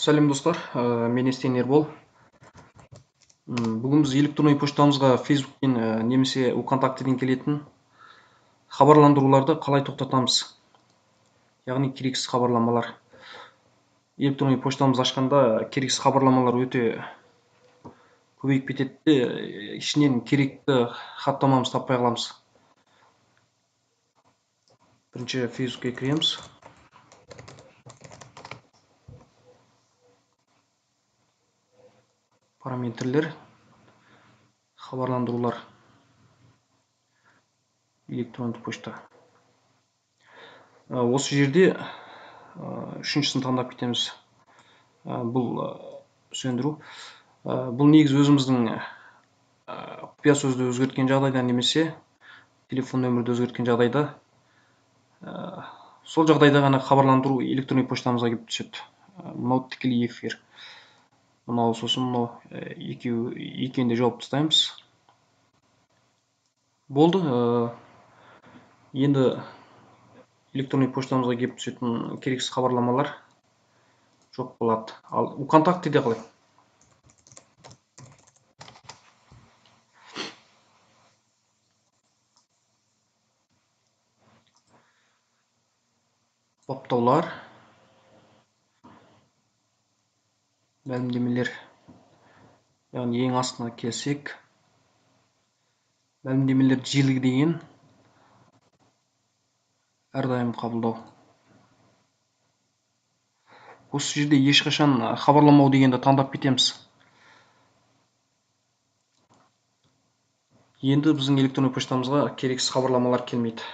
Сәлем достар, мен Естен Ербол. Бүгін біз электронный поштамызға Facebook'тен немесе ВКонтактеден келетін хабарландыруларды қалай тоқтатамыз. Яғни керексіз хабарламалар. Электронный поштамыз ашқанда керексіз хабарламалар өте көбейіп кетеді де, ішінен керекті хаттамамызды таппай қаламыз. Бірінші Facebook'ке кіреміз. Параметрлер, хабарландырулар, электронды почта. Осы жерде үшіншісін таңдап кетеміз. Бұл сөндіру. Бұл негіз өзіміздің құпия сөзді өзгерткен жағдайда немесе телефон нөмірді өзгерткен жағдайда сол жағдайда ғана хабарландыру электронный поштамызға келіп түседі. Мынау тікелей эфир. Мынау сосын мынау екеуін де жауып тастаймыз. Болды. Енді электронный поштамызға келіп түсетін керексіз хабарламалар жоқ болады. Ал ВКонтактеде қалай? Баптаулар, мәлімдемелер. Яғни ең астына келсек, мәлімдемелер жиілігі деген әрдайым қабылдау. Осы жерде ешқашан хабарламау дегенді таңдап кетеміз. Енді біздің электронный поштамызға керексіз хабарламалар келмейді.